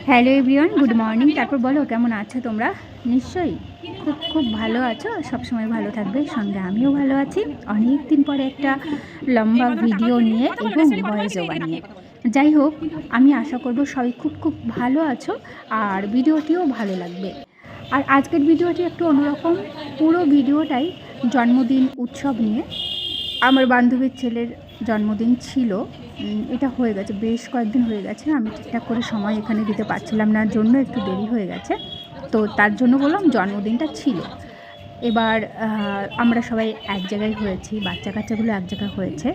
Hello everyone, good morning. তারপর বলো কেমন আছো তোমরা? নিশ্চয়ই খুব খুব ভালো আছো, সবসময় ভালো থাকবে। সঙ্গে আমিও ভালো আছি। অনেক দিন পরে একটা লম্বা ভিডিও নিয়ে এবং ভয়েস ওভার নিয়ে। যাই হোক, আমি আশা করব সবাই খুব খুব ভালো আছো আর ভিডিওটিও ভালো লাগবে। আর আজকের ভিডিওটি একটু অন্যরকম। পুরো ভিডিওটাই জন্মদিন উৎসব নিয়ে। আমার বান্ধবীর ছেলের জন্মদিন ছিল। এটা হয়ে গেছে, বেশ কয়েকদিন হয়ে গেছে। আমি ঠিকঠাক করে সময় এখানে দিতে পারছিলাম না, জন্য একটু দেরি হয়ে গেছে। তো তার জন্য বললাম জন্মদিনটা ছিল। এবার আমরা সবাই এক জায়গায় হয়েছি, বাচ্চা কাচ্চাগুলো এক জায়গায় হয়েছে,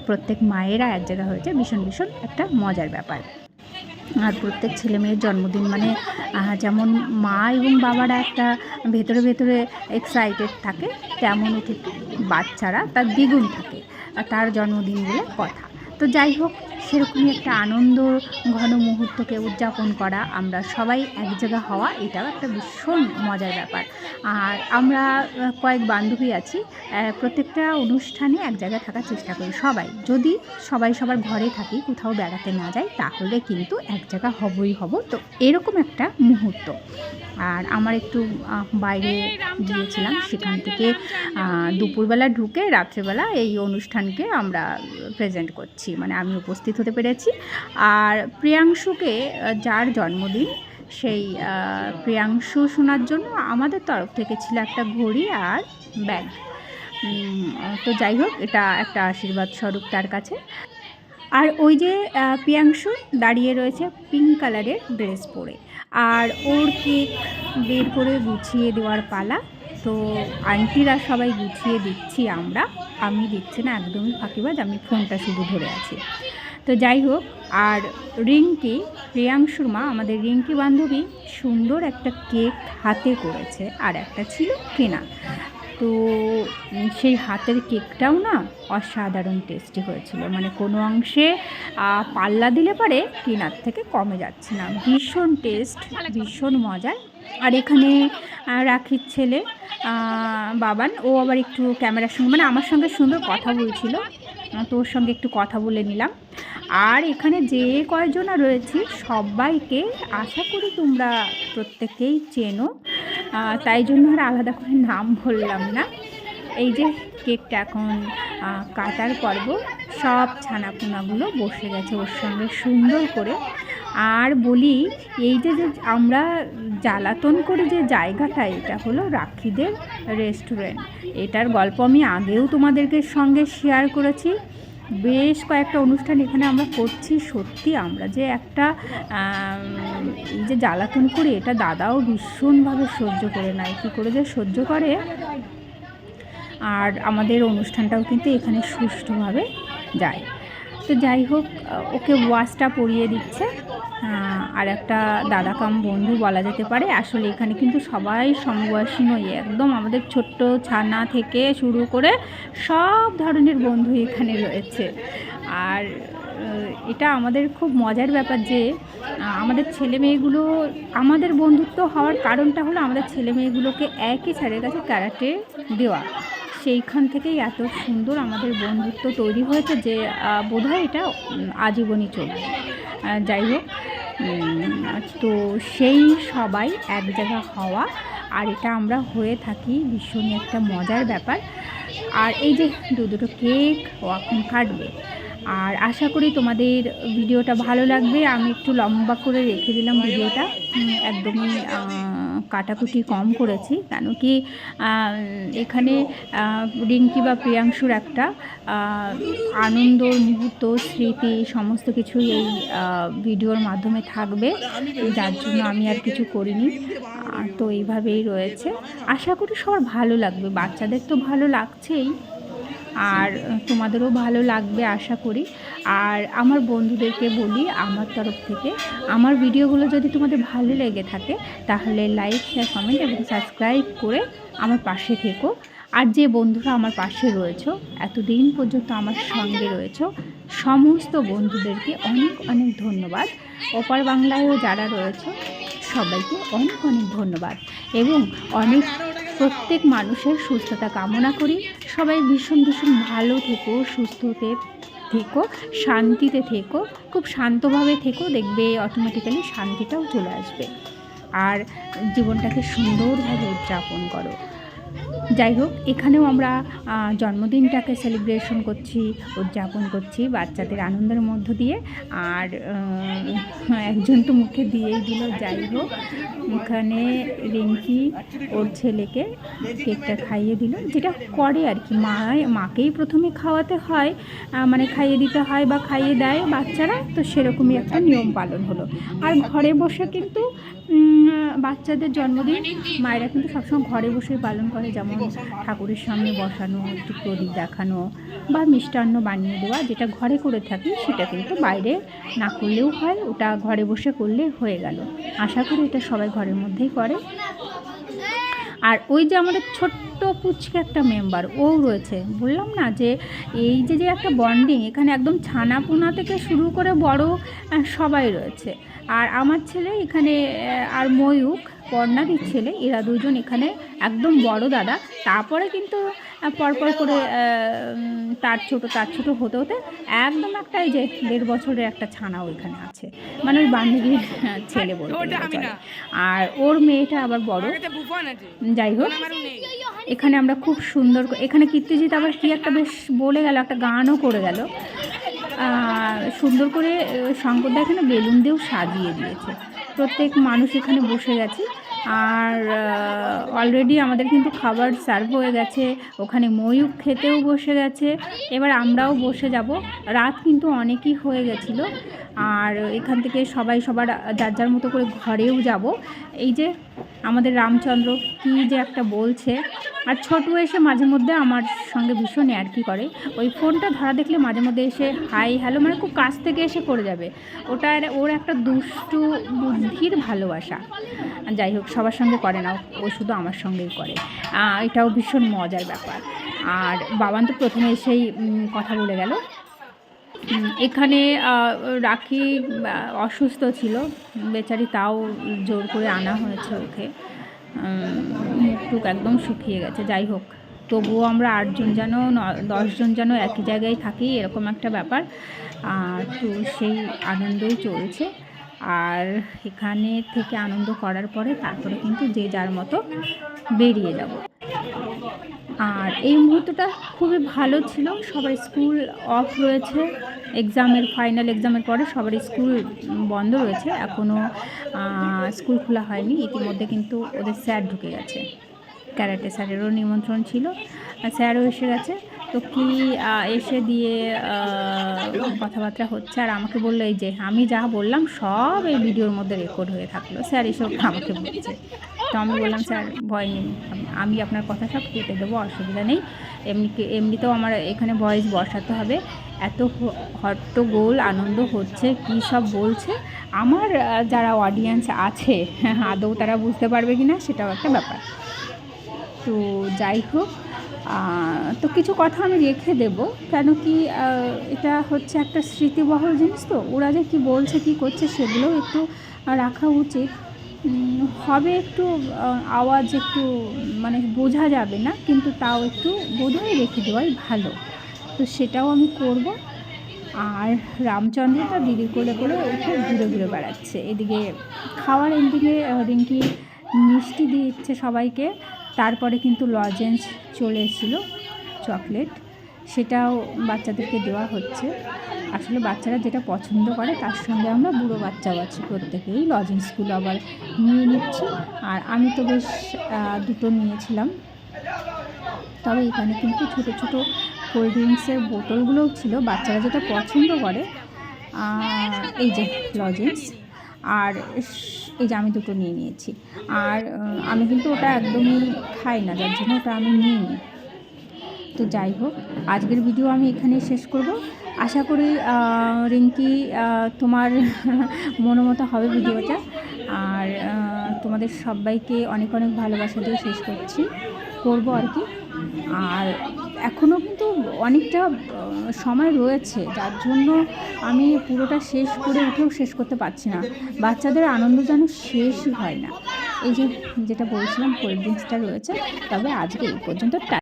প্রত্যেক মায়েরা এক জায়গায় হয়েছে। ভীষণ ভীষণ একটা মজার ব্যাপার। আর প্রত্যেক ছেলে মেয়ের জন্মদিন মানে যেমন মা এবং বাবারা একটা ভেতরে ভেতরে এক্সাইটেড থাকে, তেমনই ঠিক বাচ্চারা তার দ্বিগুণ থাকে তার জন্মদিন বলে কথা। তো যাই হোক, সেরকমই একটা আনন্দ ঘন মুহূর্তকে উদযাপন করা, আমরা সবাই এক জায়গা হওয়া, এটাও একটা ভীষণ মজার ব্যাপার। আর আমরা কয়েক বান্ধবী আছি, প্রত্যেকটা অনুষ্ঠানে এক জায়গায় থাকার চেষ্টা করি সবাই। যদি সবাই সবার ঘরে থাকি, কোথাও বেড়াতে না যাই, তাহলে কিন্তু এক জায়গা হবই হব। তো এরকম একটা মুহূর্ত। আর আমার একটু বাইরে গিয়েছিলাম, সেখান থেকে দুপুরবেলা ঢুকে রাত্রেবেলা এই অনুষ্ঠানকে আমরা প্রেজেন্ট করছি, মানে আমি উপস্থিত হতে পেরেছি। আর প্রিয়াংশুকে, যার জন্মদিন, সেই প্রিয়াংশু শোনার জন্য আমাদের তরফ থেকে ছিল একটা ঘড়ি আর ব্যাগ। তো যাই হোক, এটা একটা আশীর্বাদ স্বরূপ তার কাছে। আর ওই যে প্রিয়াংশু দাঁড়িয়ে রয়েছে পিঙ্ক কালারের ড্রেস পরে, আর ওর কেক বের করে গুছিয়ে দেওয়ার পালা। তো আন্টিরা সবাই গুছিয়ে দিচ্ছি, আমি দিচ্ছি না, একদমই ফাঁকিবাজ, আমি ফোনটা শুধু ধরে আছি। তো যাই হোক, আর রিঙ্কি, প্রিয়াংশুর মা, আমাদের রিঙ্কি বান্ধবী সুন্দর একটা কেক হাতে করেছে, আর একটা ছিল কেনা। তো সেই হাতের কেকটাও না অসাধারণ টেস্টি হয়েছিল, মানে কোনো অংশে পাল্লা দিলে পারে কেনার থেকে কমে যাচ্ছে না। ভীষণ টেস্ট, ভীষণ মজার। আর এখানে রাখির ছেলে বাবান, ও আবার একটু ক্যামেরার সঙ্গে, মানে আমার সঙ্গে সুন্দর কথা বলছিল, তো ওর সঙ্গে একটু কথা বলে নিলাম। আর এখানে যে কয়জনা রয়েছি সবাইকে আশা করি তোমরা প্রত্যেকেই চেনো, তাই জন্য আর আলাদা করে নাম বললাম না। এই যে কেকটা এখন কাটার পর্ব, সব ছানাপোনাগুলো বসে গেছে ওর সঙ্গে সুন্দর করে। আর বলি, এই যে যে আমরা জ্বালাতন করি যে জায়গাটা, এটা হলো রাখিদের রেস্টুরেন্ট। এটার গল্প আমি আগেও তোমাদেরকে সঙ্গে শেয়ার করেছি। বেশ কয়েকটা অনুষ্ঠান এখানে আমরা করছি। সত্যি আমরা যে একটা এই যে জ্বালাতন করি, এটা দাদাও ভীষণভাবে সহ্য করে নেয়, কী করে যে সহ্য করে। আর আমাদের অনুষ্ঠানটাও কিন্তু এখানে সুষ্ঠুভাবে যায়। তো যাই হোক, ওকে ওয়াচটা পরিয়ে দিচ্ছে, আর একটা দাদা কাম বন্ধু বলা যেতে পারে। আসলে এখানে কিন্তু সবাই সমবয়সী নয়, একদম আমাদের ছোট্ট ছানা থেকে শুরু করে সব ধরনের বন্ধু এখানে রয়েছে। আর এটা আমাদের খুব মজার ব্যাপার যে আমাদের ছেলে মেয়েগুলো, আমাদের বন্ধুত্ব হওয়ার কারণটা হলো আমাদের ছেলে মেয়েগুলোকে একই স্যারের কাছে ক্যারাটে দেওয়া। সেইখান থেকেই এত সুন্দর আমাদের বন্ধুত্ব তৈরি হয়েছে যে বোধহয় এটা আজীবনই চলবে। যাই হোক, তো সেই সবাই এক জায়গা হওয়া, আর এটা আমরা হয়ে থাকি, ভীষণই একটা মজার ব্যাপার। আর এই যে দুটো কেক ও এখন কাটবে। আর আশা করি তোমাদের ভিডিওটা ভালো লাগবে। আমি একটু লম্বা করে রেখে দিলাম ভিডিওটা, একদমই কাটাকুটি কম করেছি, কেন কি এখানে রিঙ্কি বা প্রিয়াংশুর একটা আনন্দ মুহূর্ত, স্মৃতি, সমস্ত কিছুই এই ভিডিওর মাধ্যমে থাকবে, যার জন্য আমি আর কিছু করিনি। তো এইভাবেই রয়েছে। আশা করি সবার ভালো লাগবে, বাচ্চাদের তো ভালো লাগছেই, আর তোমাদেরও ভালো লাগবে আশা করি। আর আমার বন্ধুদেরকে বলি আমার তরফ থেকে, আমার ভিডিওগুলো যদি তোমাদের ভালো লেগে থাকে, তাহলে লাইক, শেয়ার, কমেন্ট এবং সাবস্ক্রাইব করে আমার পাশে থেকো। আর যে বন্ধুরা আমার পাশে রয়েছো, এতদিন পর্যন্ত আমার সঙ্গে রয়েছো, সমস্ত বন্ধুদেরকে অনেক অনেক ধন্যবাদ। ওপার বাংলায়ও যারা রয়েছো, সবাইকে অনেক অনেক ধন্যবাদ, এবং অনেক প্রত্যেক মানুষের সুস্থতা কামনা করি। সবাই ভীষণ ভীষণ ভালো থেকো, সুস্থ থেকো, শান্তিতে থেকো, খুব শান্তভাবে থেকো, দেখবে অটোমেটিক্যালি শান্তিটাও চলে আসবে। আর জীবনটাকে সুন্দরভাবে উদযাপন করো। যাই হোক, এখানেও আমরা জন্মদিনটাকে সেলিব্রেশন করছি, উদযাপন করছি বাচ্চাদের আনন্দের মধ্য দিয়ে। আর একজন তো মুখে দিয়েই দিল। যাই হোক, এখানে রিঙ্কি ওর ছেলেকে কেকটা খাইয়ে দিল, যেটা করে আর কি, মাকেই প্রথমে খাওয়াতে হয়, মানে খাইয়ে দিতে হয় বা খাইয়ে দেয় বাচ্চারা, তো সেরকমই একটা নিয়ম পালন হলো। আর ঘরে বসে কিন্তু বাচ্চাদের জন্মদিন মায়েরা কিন্তু সবসময় ঘরে বসেই পালন করে, যেমন ঠাকুরের সামনে বসানো, একটু প্রদীপ দেখানো বা মিষ্টান্ন বানিয়ে দেওয়া, যেটা ঘরে করে থাকি সেটা কিন্তু বাইরে না করলেও হয়, ওটা ঘরে বসে করলে হয়ে গেল। আশা করি এটা সবাই ঘরের মধ্যেই করে। আর ওই যে আমাদের ছোট্ট পুচকে একটা মেম্বার ও রয়েছে, বললাম না যে এই যে একটা বন্ডিং, এখানে একদম ছানাপোনা থেকে শুরু করে বড় সবাই রয়েছে। আর আমার ছেলে এখানে, আর ময়ূক পর্ণাদির ছেলে, এরা দুজন এখানে একদম বড় দাদা। তারপরে কিন্তু পরপর করে তার ছোট হতে হতে একদম একটা, এই যে 1.5 বছরের একটা ছানাও এখানে আছে, মানে ওই বান্ধবীর ছেলে বলতে গেলে। আর ওর মেয়েটা আবার বড়। যাই হোক, এখানে আমরা খুব সুন্দর, এখানে কীর্তিজিৎ আবার কি একটা বেশ বলে গেল, একটা গানও করে গেল সুন্দর করে। শঙ্করদা এখানে বেলুন দিয়েও সাজিয়ে দিয়েছে, প্রত্যেক মানুষ এখানে বসে গেছে। আর অলরেডি আমাদের কিন্তু খাবার সার্ভ হয়ে গেছে, ওখানে ময়ূক খেতেও বসে গেছে, এবার আমরাও বসে যাব। রাত কিন্তু অনেকই হয়ে গেছিলো। আর এখান থেকে সবাই সবার যার যার মতো করে ঘরেও যাব। এই যে আমাদের রামচন্দ্র কি যে একটা বলছে, আর ছোটু এসে মাঝে মধ্যে আমার সঙ্গে ভীষণ ইয়ার্কি করে, ওই ফোনটা ধরা দেখলে মাঝে মধ্যে এসে হাই হ্যালো, মানে খুব কাছ থেকে এসে করে যাবে, ওটা ওর একটা দুষ্টু বুদ্ধির ভালোবাসা। যাই হোক, সবার সঙ্গে করে না, ও শুধু আমার সঙ্গেই করে, এটাও ভীষণ মজার ব্যাপার। আর বাবান তো প্রথমে এসেই কথা বলে গেল। এখানে রাখি অসুস্থ ছিল বেচারি, তাও জোর করে আনা হয়েছে ওকে, মুখটুক একদম শুকিয়ে গেছে। যাই হোক, তবুও আমরা 8 জন যেন 10 জন যেন একই জায়গায় থাকি, এরকম একটা ব্যাপার। তো সেই আনন্দই চলছে। আর এখানে থেকে আনন্দ করার পরে তারপরে কিন্তু যে যার মতো বেরিয়ে যাব। আর এই মুহূর্তটা খুবই ভালো ছিল, সবার স্কুল অফ রয়েছে, ফাইনাল এক্সামের পরে সবার স্কুল বন্ধ রয়েছে, এখনও স্কুল খোলা হয়নি। ইতিমধ্যে কিন্তু ওদের স্যার ঢুকে গেছে, ক্যারাটে স্যারেরও নিমন্ত্রণ ছিল, স্যারও এসে গেছে। তো কি এসে দিয়ে কথাবার্তা হচ্ছে, আর আমাকে বললো এই যে আমি যা বললাম সব এই ভিডিওর মধ্যে রেকর্ড হয়ে থাকলো। স্যার এসব আমাকে বলছে, তো আমি বললাম স্যার ভয় নেই, আমি আপনার কথা সব কেটে দেবো, অসুবিধা নেই। এমনিতেও আমার এখানে ভয়েস বসাতে হবে, এত হট্টগোল আনন্দ হচ্ছে, কী সব বলছে, আমার যারা অডিয়েন্স আছে আদৌ তারা বুঝতে পারবে কি না সেটাও একটা ব্যাপার। তো যাই হোক, তো কিছু কথা আমি রেখে দেব, কেন কি এটা হচ্ছে একটা স্মৃতিবহল জিনিস, তো ওরা যে কী বলছে কী করছে সেগুলোও একটু রাখা উচিত হবে। একটু আওয়াজ একটু মানে বোঝা যাবে না, কিন্তু তাও একটু বোধহয় রেখে দেওয়াই ভালো, তো সেটাও আমি করব। আর রামচন্দ্রটা দিদি কোলে করে উঠে ঘুরে ঘুরে বেড়াচ্ছে, এদিকে খাওয়ার এদিকে রিঙ্কি মিষ্টি দিচ্ছে সবাইকে। তারপরে কিন্তু লজেন্স চলে এসেছিলো, চকলেট, সেটাও বাচ্চাদেরকে দেওয়া হচ্ছে। আসলে বাচ্চারা যেটা পছন্দ করে তার সঙ্গে আমরা বুড়ো বাচ্চাও আছি, প্রত্যেকেই লজেন্সগুলো আবার নিয়ে নিচ্ছি। আর আমি তো বেশ 2টো নিয়েছিলাম, তবে এখানে কিন্তু ছোটো ছোটো কোল্ড ড্রিঙ্কসের বোতলগুলোও ছিল, বাচ্চারা যেটা পছন্দ করে। এই যে লজেন্স, আর এই যে আমি 2টো নিয়ে নিয়েছি। আর আমি কিন্তু ওটা একদমই খাই না, যার জন্য ওটা আমি নিইনি। তো যাই হোক, আজকের ভিডিও আমি এখানেই শেষ করব। আশা করি রিঙ্কি তোমার মনোমতো হবে ভিডিওটা। আর তোমাদের সবাইকে অনেক অনেক ভালোবাসা দিয়ে শেষ করব আর কি। আর এখনও কিন্তু অনেকটা সময় রয়েছে, যার জন্য আমি পুরোটা শেষ করে উঠেও শেষ করতে পারছি না। বাচ্চাদের আনন্দ যেন শেষই হয় না। এই যে যেটা বলছিলাম, কোল্ড ড্রিঙ্কসটা রয়েছে। তবে আজকে এই পর্যন্ত।